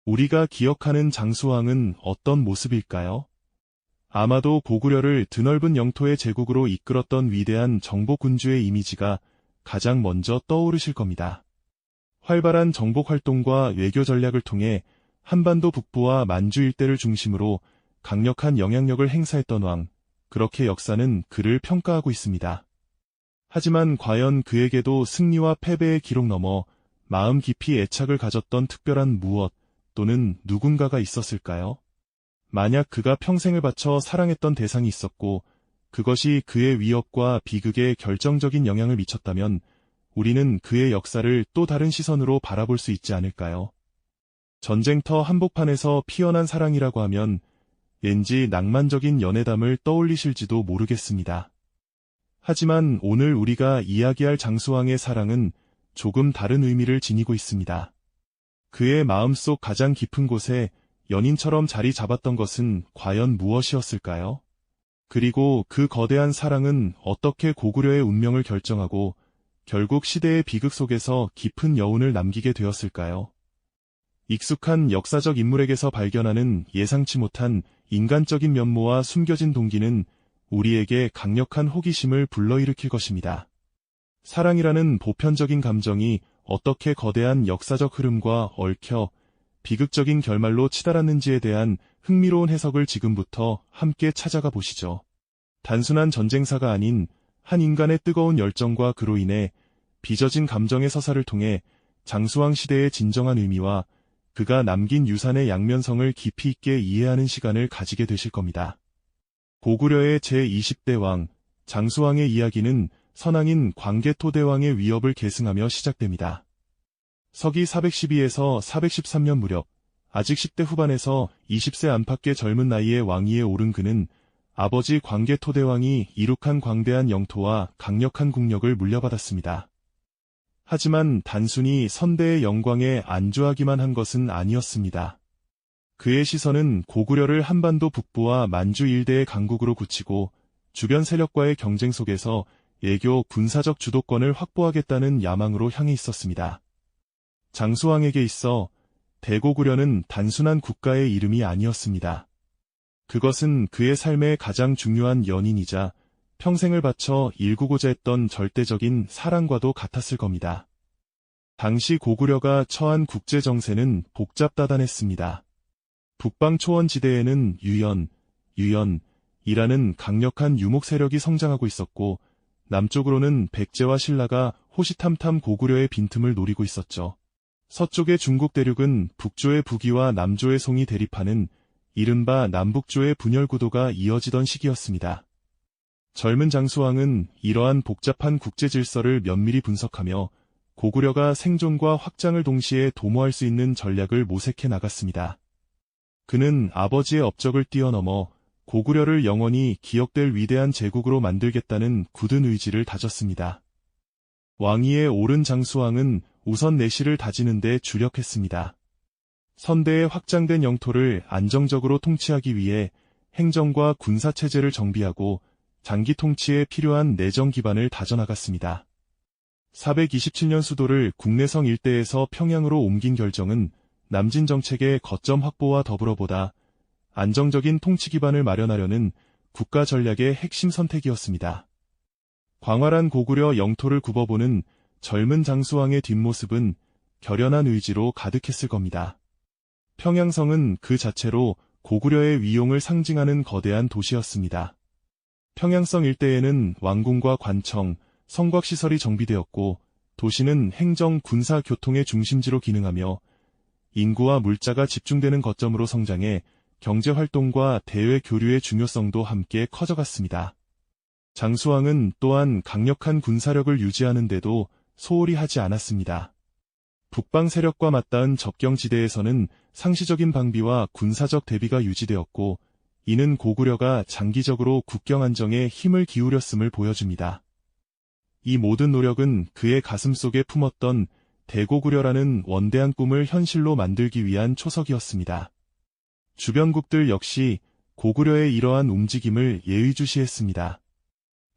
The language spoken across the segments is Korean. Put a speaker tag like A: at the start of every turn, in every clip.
A: 우리가 기억하는 장수왕은 어떤 모습일까요? 아마도 고구려를 드넓은 영토의 제국으로 이끌었던 위대한 정복군주의 이미지가 가장 먼저 떠오르실 겁니다. 활발한 정복 활동과 외교 전략을 통해 한반도 북부와 만주 일대를 중심으로 강력한 영향력을 행사했던 왕, 그렇게 역사는 그를 평가하고 있습니다. 하지만 과연 그에게도 승리와 패배의 기록 넘어 마음 깊이 애착을 가졌던 특별한 무엇 또는 누군가가 있었을까요? 만약 그가 평생을 바쳐 사랑했던 대상이 있었고 그것이 그의 위협과 비극에 결정적인 영향을 미쳤다면 우리는 그의 역사를 또 다른 시선으로 바라볼 수 있지 않을까요? 전쟁터 한복판에서 피어난 사랑이라고 하면 왠지 낭만적인 연애담을 떠올리실지도 모르겠습니다. 하지만 오늘 우리가 이야기할 장수왕의 사랑은 조금 다른 의미를 지니고 있습니다. 그의 마음속 가장 깊은 곳에 연인처럼 자리 잡았던 것은 과연 무엇이었을까요? 그리고 그 거대한 사랑은 어떻게 고구려의 운명을 결정하고 결국 시대의 비극 속에서 깊은 여운을 남기게 되었을까요? 익숙한 역사적 인물에게서 발견하는 예상치 못한 인간적인 면모와 숨겨진 동기는 우리에게 강력한 호기심을 불러일으킬 것입니다. 사랑이라는 보편적인 감정이 어떻게 거대한 역사적 흐름과 얽혀 비극적인 결말로 치달았는지에 대한 흥미로운 해석을 지금부터 함께 찾아가 보시죠. 단순한 전쟁사가 아닌 한 인간의 뜨거운 열정과 그로 인해 빚어진 감정의 서사를 통해 장수왕 시대의 진정한 의미와 그가 남긴 유산의 양면성을 깊이 있게 이해하는 시간을 가지게 되실 겁니다. 고구려의 제20대 왕, 장수왕의 이야기는 선왕인 광개토대왕의 위협을 계승하며 시작됩니다. 서기 412에서 413년 무렵, 아직 10대 후반에서 20세 안팎의 젊은 나이에 왕위에 오른 그는 아버지 광개토대왕이 이룩한 광대한 영토와 강력한 국력을 물려받았습니다. 하지만 단순히 선대의 영광에 안주하기만 한 것은 아니었습니다. 그의 시선은 고구려를 한반도 북부와 만주 일대의 강국으로 굳히고 주변 세력과의 경쟁 속에서 애교 군사적 주도권을 확보하겠다는 야망으로 향해 있었습니다. 장수왕에게 있어 대고구려는 단순한 국가의 이름이 아니었습니다. 그것은 그의 삶의 가장 중요한 연인이자 평생을 바쳐 일구고자 했던 절대적인 사랑과도 같았을 겁니다. 당시 고구려가 처한 국제 정세는 복잡다단했습니다. 북방 초원지대에는 유연이라는 강력한 유목 세력이 성장하고 있었고 남쪽으로는 백제와 신라가 호시탐탐 고구려의 빈틈을 노리고 있었죠. 서쪽의 중국 대륙은 북조의 북이와 남조의 송이 대립하는 이른바 남북조의 분열 구도가 이어지던 시기였습니다. 젊은 장수왕은 이러한 복잡한 국제 질서를 면밀히 분석하며 고구려가 생존과 확장을 동시에 도모할 수 있는 전략을 모색해 나갔습니다. 그는 아버지의 업적을 뛰어넘어 고구려를 영원히 기억될 위대한 제국으로 만들겠다는 굳은 의지를 다졌습니다. 왕위에 오른 장수왕은 우선 내실을 다지는 데 주력했습니다. 선대의 확장된 영토를 안정적으로 통치하기 위해 행정과 군사체제를 정비하고 장기 통치에 필요한 내정 기반을 다져나갔습니다. 427년 수도를 국내성 일대에서 평양으로 옮긴 결정은 남진 정책의 거점 확보와 더불어 보다 안정적인 통치 기반을 마련하려는 국가 전략의 핵심 선택이었습니다. 광활한 고구려 영토를 굽어보는 젊은 장수왕의 뒷모습은 결연한 의지로 가득했을 겁니다. 평양성은 그 자체로 고구려의 위용을 상징하는 거대한 도시였습니다. 평양성 일대에는 왕궁과 관청, 성곽시설이 정비되었고 도시는 행정, 군사, 교통의 중심지로 기능하며 인구와 물자가 집중되는 거점으로 성장해 경제활동과 대외 교류의 중요성도 함께 커져갔습니다. 장수왕은 또한 강력한 군사력을 유지하는 데도 소홀히 하지 않았습니다. 북방 세력과 맞닿은 접경지대에서는 상시적인 방비와 군사적 대비가 유지되었고 이는 고구려가 장기적으로 국경 안정에 힘을 기울였음을 보여줍니다. 이 모든 노력은 그의 가슴속에 품었던 대고구려라는 원대한 꿈을 현실로 만들기 위한 초석이었습니다. 주변국들 역시 고구려의 이러한 움직임을 예의주시했습니다.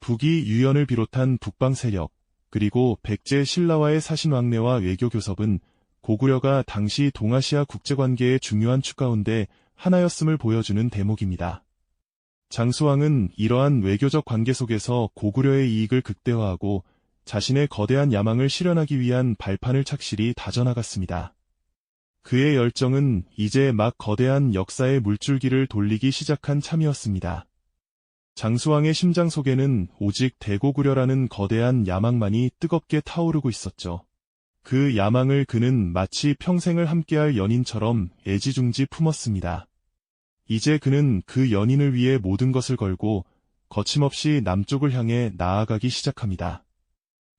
A: 북이 유연을 비롯한 북방 세력, 그리고 백제 신라와의 사신왕래와 외교 교섭은 고구려가 당시 동아시아 국제관계의 중요한 축 가운데 하나였음을 보여주는 대목입니다. 장수왕은 이러한 외교적 관계 속에서 고구려의 이익을 극대화하고 자신의 거대한 야망을 실현하기 위한 발판을 착실히 다져나갔습니다. 그의 열정은 이제 막 거대한 역사의 물줄기를 돌리기 시작한 참이었습니다. 장수왕의 심장 속에는 오직 대고구려라는 거대한 야망만이 뜨겁게 타오르고 있었죠. 그 야망을 그는 마치 평생을 함께할 연인처럼 애지중지 품었습니다. 이제 그는 그 연인을 위해 모든 것을 걸고 거침없이 남쪽을 향해 나아가기 시작합니다.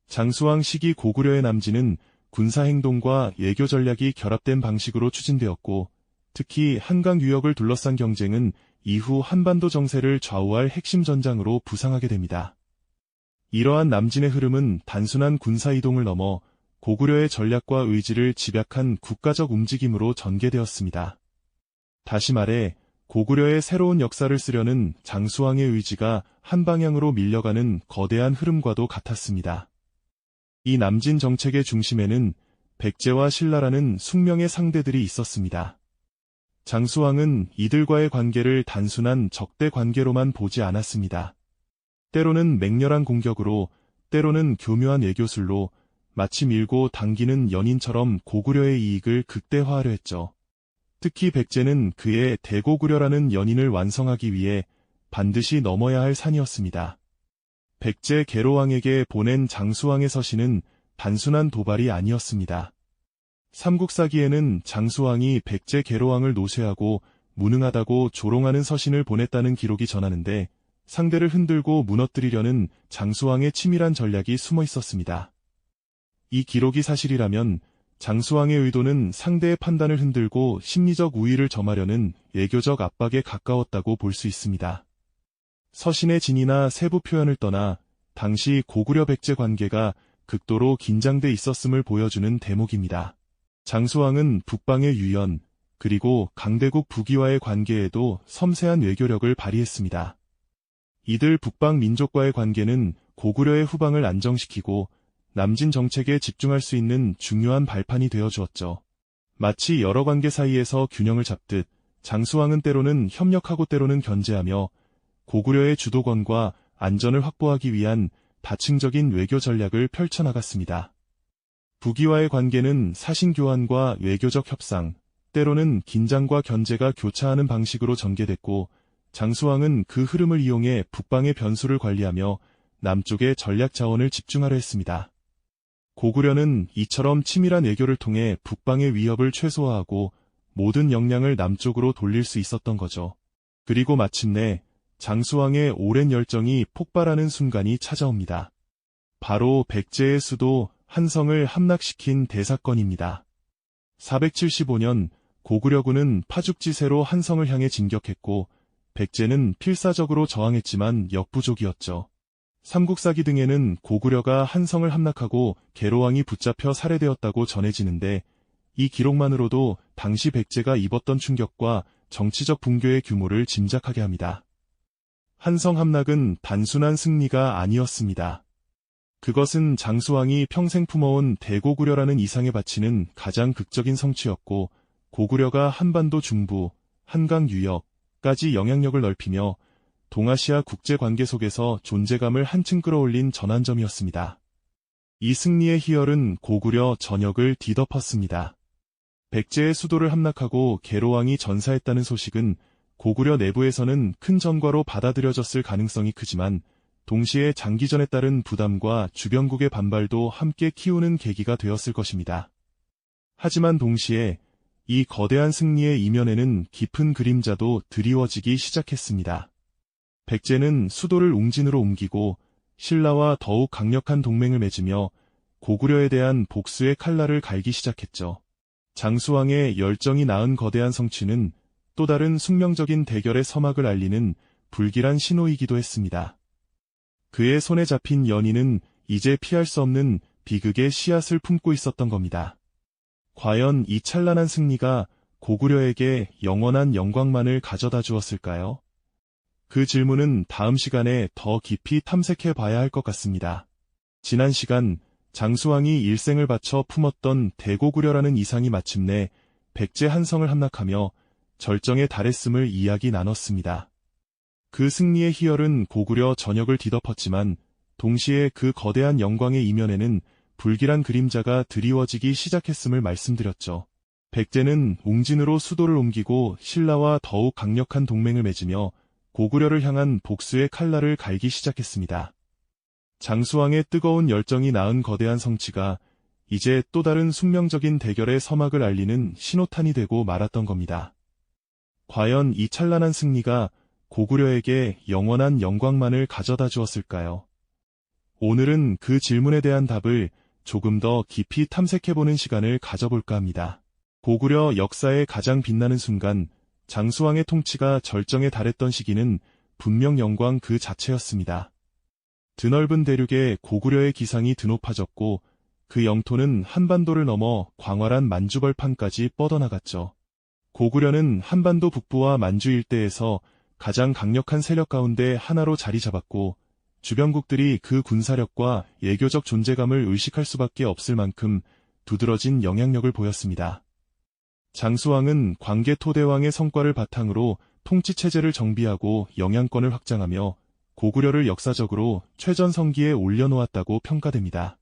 A: 장수왕 시기 고구려의 남진은 군사행동과 외교 전략이 결합된 방식으로 추진되었고, 특히 한강 유역을 둘러싼 경쟁은 이후 한반도 정세를 좌우할 핵심 전장으로 부상하게 됩니다. 이러한 남진의 흐름은 단순한 군사이동을 넘어 고구려의 전략과 의지를 집약한 국가적 움직임으로 전개되었습니다. 다시 말해 고구려의 새로운 역사를 쓰려는 장수왕의 의지가 한 방향으로 밀려가는 거대한 흐름과도 같았습니다. 이 남진 정책의 중심에는 백제와 신라라는 숙명의 상대들이 있었습니다. 장수왕은 이들과의 관계를 단순한 적대 관계로만 보지 않았습니다. 때로는 맹렬한 공격으로, 때로는 교묘한 외교술로 마치 밀고 당기는 연인처럼 고구려의 이익을 극대화하려 했죠. 특히 백제는 그의 대고구려라는 연인을 완성하기 위해 반드시 넘어야 할 산이었습니다. 백제 계로왕에게 보낸 장수왕의 서신은 단순한 도발이 아니었습니다. 삼국사기에는 장수왕이 백제 계로왕을 노쇠하고 무능하다고 조롱하는 서신을 보냈다는 기록이 전하는데, 상대를 흔들고 무너뜨리려는 장수왕의 치밀한 전략이 숨어 있었습니다. 이 기록이 사실이라면 장수왕의 의도는 상대의 판단을 흔들고 심리적 우위를 점하려는 외교적 압박에 가까웠다고 볼 수 있습니다. 서신의 진위나 세부 표현을 떠나 당시 고구려 백제 관계가 극도로 긴장돼 있었음을 보여주는 대목입니다. 장수왕은 북방의 유연, 그리고 강대국 북위와의 관계에도 섬세한 외교력을 발휘했습니다. 이들 북방 민족과의 관계는 고구려의 후방을 안정시키고 남진 정책에 집중할 수 있는 중요한 발판이 되어 주었죠. 마치 여러 관계 사이에서 균형을 잡듯 장수왕은 때로는 협력하고 때로는 견제하며 고구려의 주도권과 안전을 확보하기 위한 다층적인 외교 전략을 펼쳐나갔습니다. 북위와의 관계는 사신 교환과 외교적 협상, 때로는 긴장과 견제가 교차하는 방식으로 전개됐고, 장수왕은 그 흐름을 이용해 북방의 변수를 관리하며 남쪽의 전략 자원을 집중하려 했습니다. 고구려는 이처럼 치밀한 외교를 통해 북방의 위협을 최소화하고 모든 역량을 남쪽으로 돌릴 수 있었던 거죠. 그리고 마침내 장수왕의 오랜 열정이 폭발하는 순간이 찾아옵니다. 바로 백제의 수도 한성을 함락시킨 대사건입니다. 475년 고구려군은 파죽지세로 한성을 향해 진격했고, 백제는 필사적으로 저항했지만 역부족이었죠. 삼국사기 등에는 고구려가 한성을 함락하고 계로왕이 붙잡혀 살해되었다고 전해지는데, 이 기록만으로도 당시 백제가 입었던 충격과 정치적 붕괴의 규모를 짐작하게 합니다. 한성 함락은 단순한 승리가 아니었습니다. 그것은 장수왕이 평생 품어온 대고구려라는 이상에 바치는 가장 극적인 성취였고, 고구려가 한반도 중부, 한강 유역까지 영향력을 넓히며 동아시아 국제관계 속에서 존재감을 한층 끌어올린 전환점이었습니다. 이 승리의 희열은 고구려 전역을 뒤덮었습니다. 백제의 수도를 함락하고 계로왕이 전사했다는 소식은 고구려 내부에서는 큰 전과로 받아들여졌을 가능성이 크지만, 동시에 장기전에 따른 부담과 주변국의 반발도 함께 키우는 계기가 되었을 것입니다. 하지만 동시에 이 거대한 승리의 이면에는 깊은 그림자도 드리워지기 시작했습니다. 백제는 수도를 웅진으로 옮기고 신라와 더욱 강력한 동맹을 맺으며 고구려에 대한 복수의 칼날을 갈기 시작했죠. 장수왕의 열정이 낳은 거대한 성취는 또 다른 숙명적인 대결의 서막을 알리는 불길한 신호이기도 했습니다. 그의 손에 잡힌 연인은 이제 피할 수 없는 비극의 씨앗을 품고 있었던 겁니다. 과연 이 찬란한 승리가 고구려에게 영원한 영광만을 가져다 주었을까요? 그 질문은 다음 시간에 더 깊이 탐색해 봐야 할 것 같습니다. 지난 시간 장수왕이 일생을 바쳐 품었던 대고구려라는 이상이 마침내 백제 한성을 함락하며 절정에 달했음을 이야기 나눴습니다. 그 승리의 희열은 고구려 전역을 뒤덮었지만 동시에 그 거대한 영광의 이면에는 불길한 그림자가 드리워지기 시작했음을 말씀드렸죠. 백제는 웅진으로 수도를 옮기고 신라와 더욱 강력한 동맹을 맺으며 고구려를 향한 복수의 칼날을 갈기 시작했습니다. 장수왕의 뜨거운 열정이 낳은 거대한 성취가 이제 또 다른 숙명적인 대결의 서막을 알리는 신호탄이 되고 말았던 겁니다. 과연 이 찬란한 승리가 고구려에게 영원한 영광만을 가져다 주었을까요? 오늘은 그 질문에 대한 답을 조금 더 깊이 탐색해보는 시간을 가져볼까 합니다. 고구려 역사의 가장 빛나는 순간, 장수왕의 통치가 절정에 달했던 시기는 분명 영광 그 자체였습니다. 드넓은 대륙에 고구려의 기상이 드높아졌고 그 영토는 한반도를 넘어 광활한 만주벌판까지 뻗어나갔죠. 고구려는 한반도 북부와 만주 일대에서 가장 강력한 세력 가운데 하나로 자리 잡았고 주변국들이 그 군사력과 예교적 존재감을 의식할 수밖에 없을 만큼 두드러진 영향력을 보였습니다. 장수왕은 광개토대왕의 성과를 바탕으로 통치체제를 정비하고 영향권을 확장하며 고구려를 역사적으로 최전성기에 올려놓았다고 평가됩니다.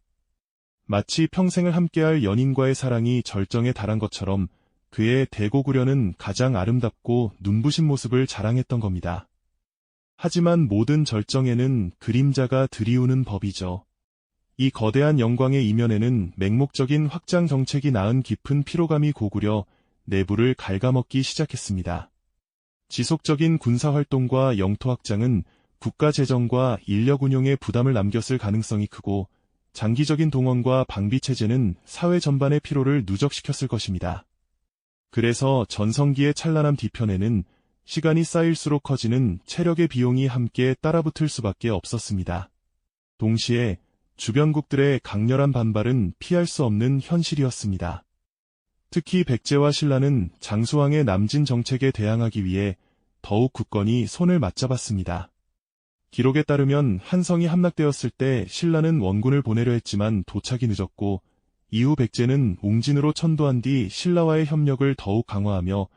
A: 마치 평생을 함께할 연인과의 사랑이 절정에 달한 것처럼 그의 대고구려는 가장 아름답고 눈부신 모습을 자랑했던 겁니다. 하지만 모든 절정에는 그림자가 들이우는 법이죠. 이 거대한 영광의 이면에는 맹목적인 확장 정책이 낳은 깊은 피로감이 고구려 내부를 갉아먹기 시작했습니다. 지속적인 군사활동과 영토 확장은 국가 재정과 인력 운용에 부담을 남겼을 가능성이 크고 장기적인 동원과 방비 체제는 사회 전반의 피로를 누적시켰을 것입니다. 그래서 전성기의 찬란함 뒤편에는 시간이 쌓일수록 커지는 체력의 비용이 함께 따라붙을 수밖에 없었습니다. 동시에 주변국들의 강렬한 반발은 피할 수 없는 현실이었습니다. 특히 백제와 신라는 장수왕의 남진 정책에 대항하기 위해 더욱 굳건히 손을 맞잡았습니다. 기록에 따르면 한성이 함락되었을 때 신라는 원군을 보내려 했지만 도착이 늦었고 이후 백제는 웅진으로 천도한 뒤 신라와의 협력을 더욱 강화하며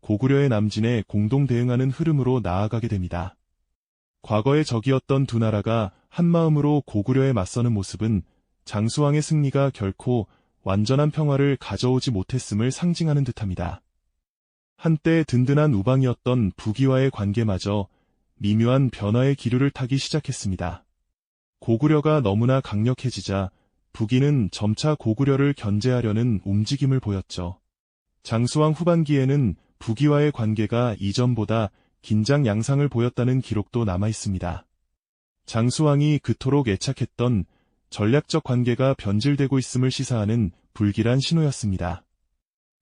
A: 고구려의 남진에 공동 대응하는 흐름으로 나아가게 됩니다. 과거의 적이었던 두 나라가 한마음으로 고구려에 맞서는 모습은 장수왕의 승리가 결코 완전한 평화를 가져오지 못했음을 상징하는 듯합니다. 한때 든든한 우방이었던 북이와의 관계마저 미묘한 변화의 기류를 타기 시작했습니다. 고구려가 너무나 강력해지자 북이는 점차 고구려를 견제하려는 움직임을 보였죠. 장수왕 후반기에는 북이와의 관계가 이전보다 긴장 양상을 보였다는 기록도 남아있습니다. 장수왕이 그토록 애착했던 전략적 관계가 변질되고 있음을 시사하는 불길한 신호였습니다.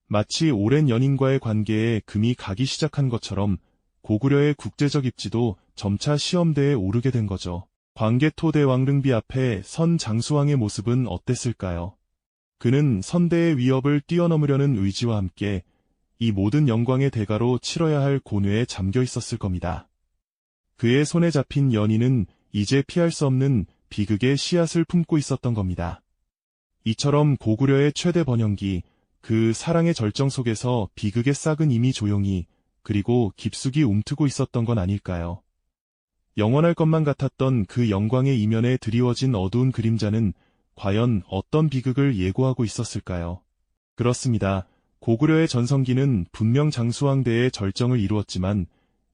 A: 마치 오랜 연인과의 관계에 금이 가기 시작한 것처럼 고구려의 국제적 입지도 점차 시험대에 오르게 된 거죠. 광개토대 왕릉비 앞에 선 장수왕의 모습은 어땠을까요? 그는 선대의 위협을 뛰어넘으려는 의지와 함께 이 모든 영광의 대가로 치러야 할 고뇌에 잠겨 있었을 겁니다. 그의 손에 잡힌 연인은 이제 피할 수 없는 비극의 씨앗을 품고 있었던 겁니다. 이처럼 고구려의 최대 번영기, 그 사랑의 절정 속에서 비극의 싹은 이미 조용히 그리고 깊숙이 움트고 있었던 건 아닐까요? 영원할 것만 같았던 그 영광의 이면에 드리워진 어두운 그림자는 과연 어떤 비극을 예고하고 있었을까요? 그렇습니다. 고구려의 전성기는 분명 장수왕대의 절정을 이루었지만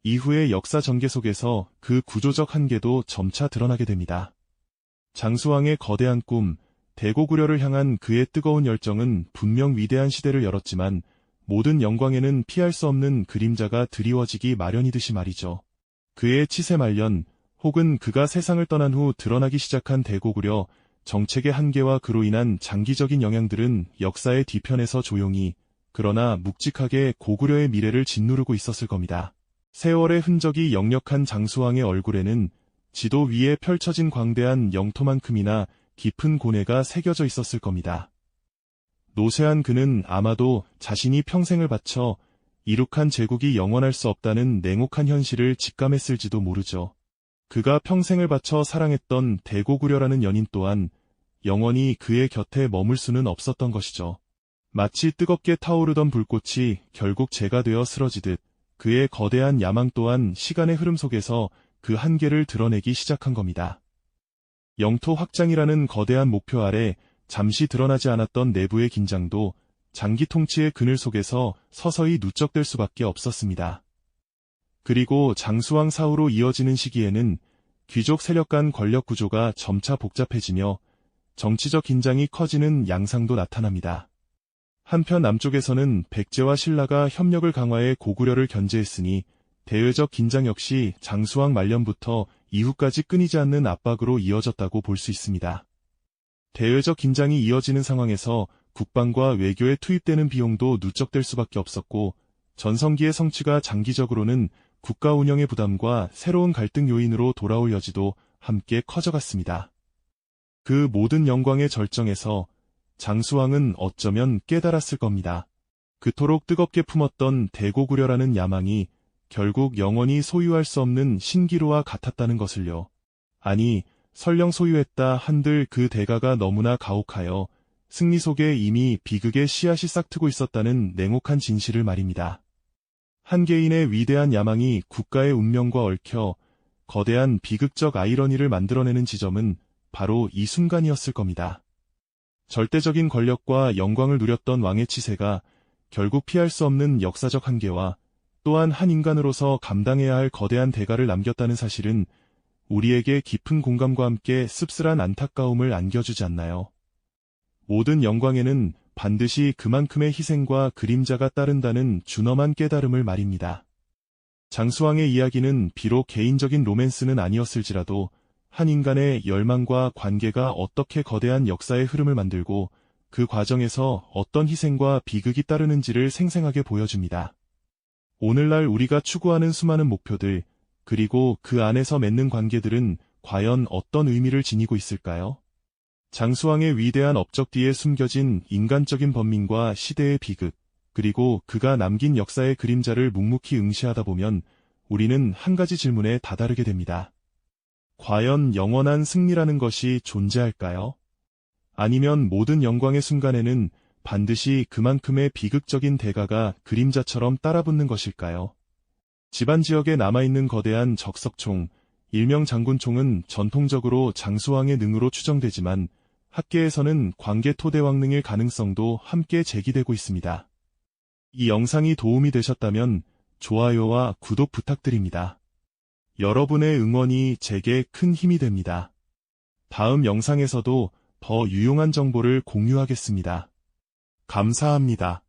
A: 이후의 역사 전개 속에서 그 구조적 한계도 점차 드러나게 됩니다. 장수왕의 거대한 꿈, 대고구려를 향한 그의 뜨거운 열정은 분명 위대한 시대를 열었지만 모든 영광에는 피할 수 없는 그림자가 드리워지기 마련이듯이 말이죠. 그의 치세 말년, 혹은 그가 세상을 떠난 후 드러나기 시작한 대고구려 정책의 한계와 그로 인한 장기적인 영향들은 역사의 뒤편에서 조용히, 그러나 묵직하게 고구려의 미래를 짓누르고 있었을 겁니다. 세월의 흔적이 역력한 장수왕의 얼굴에는 지도 위에 펼쳐진 광대한 영토만큼이나 깊은 고뇌가 새겨져 있었을 겁니다. 노쇠한 그는 아마도 자신이 평생을 바쳐 이룩한 제국이 영원할 수 없다는 냉혹한 현실을 직감했을지도 모르죠. 그가 평생을 바쳐 사랑했던 대고구려라는 연인 또한 영원히 그의 곁에 머물 수는 없었던 것이죠. 마치 뜨겁게 타오르던 불꽃이 결국 재가 되어 쓰러지듯 그의 거대한 야망 또한 시간의 흐름 속에서 그 한계를 드러내기 시작한 겁니다. 영토 확장이라는 거대한 목표 아래 잠시 드러나지 않았던 내부의 긴장도 장기 통치의 그늘 속에서 서서히 누적될 수밖에 없었습니다. 그리고 장수왕 사후로 이어지는 시기에는 귀족 세력 간 권력 구조가 점차 복잡해지며 정치적 긴장이 커지는 양상도 나타납니다. 한편 남쪽에서는 백제와 신라가 협력을 강화해 고구려를 견제했으니 대외적 긴장 역시 장수왕 말년부터 이후까지 끊이지 않는 압박으로 이어졌다고 볼 수 있습니다. 대외적 긴장이 이어지는 상황에서 국방과 외교에 투입되는 비용도 누적될 수밖에 없었고 전성기의 성취가 장기적으로는 국가 운영의 부담과 새로운 갈등 요인으로 돌아올 여지도 함께 커져갔습니다. 그 모든 영광의 절정에서 장수왕은 어쩌면 깨달았을 겁니다. 그토록 뜨겁게 품었던 대고구려라는 야망이 결국 영원히 소유할 수 없는 신기루와 같았다는 것을요. 아니, 설령 소유했다 한들 그 대가가 너무나 가혹하여 승리 속에 이미 비극의 씨앗이 싹트고 있었다는 냉혹한 진실을 말입니다. 한 개인의 위대한 야망이 국가의 운명과 얽혀 거대한 비극적 아이러니를 만들어내는 지점은 바로 이 순간이었을 겁니다. 절대적인 권력과 영광을 누렸던 왕의 치세가 결국 피할 수 없는 역사적 한계와 또한 한 인간으로서 감당해야 할 거대한 대가를 남겼다는 사실은 우리에게 깊은 공감과 함께 씁쓸한 안타까움을 안겨주지 않나요? 모든 영광에는 반드시 그만큼의 희생과 그림자가 따른다는 준엄한 깨달음을 말입니다. 장수왕의 이야기는 비록 개인적인 로맨스는 아니었을지라도 한 인간의 열망과 관계가 어떻게 거대한 역사의 흐름을 만들고 그 과정에서 어떤 희생과 비극이 따르는지를 생생하게 보여줍니다. 오늘날 우리가 추구하는 수많은 목표들, 그리고 그 안에서 맺는 관계들은 과연 어떤 의미를 지니고 있을까요? 장수왕의 위대한 업적 뒤에 숨겨진 인간적인 번민과 시대의 비극, 그리고 그가 남긴 역사의 그림자를 묵묵히 응시하다 보면 우리는 한 가지 질문에 다다르게 됩니다. 과연 영원한 승리라는 것이 존재할까요? 아니면 모든 영광의 순간에는 반드시 그만큼의 비극적인 대가가 그림자처럼 따라붙는 것일까요? 집안 지역에 남아있는 거대한 적석총, 일명 장군총은 전통적으로 장수왕의 능으로 추정되지만 학계에서는 광개 토대왕능일 가능성도 함께 제기되고 있습니다. 이 영상이 도움이 되셨다면 좋아요와 구독 부탁드립니다. 여러분의 응원이 제게 큰 힘이 됩니다. 다음 영상에서도 더 유용한 정보를 공유하겠습니다. 감사합니다.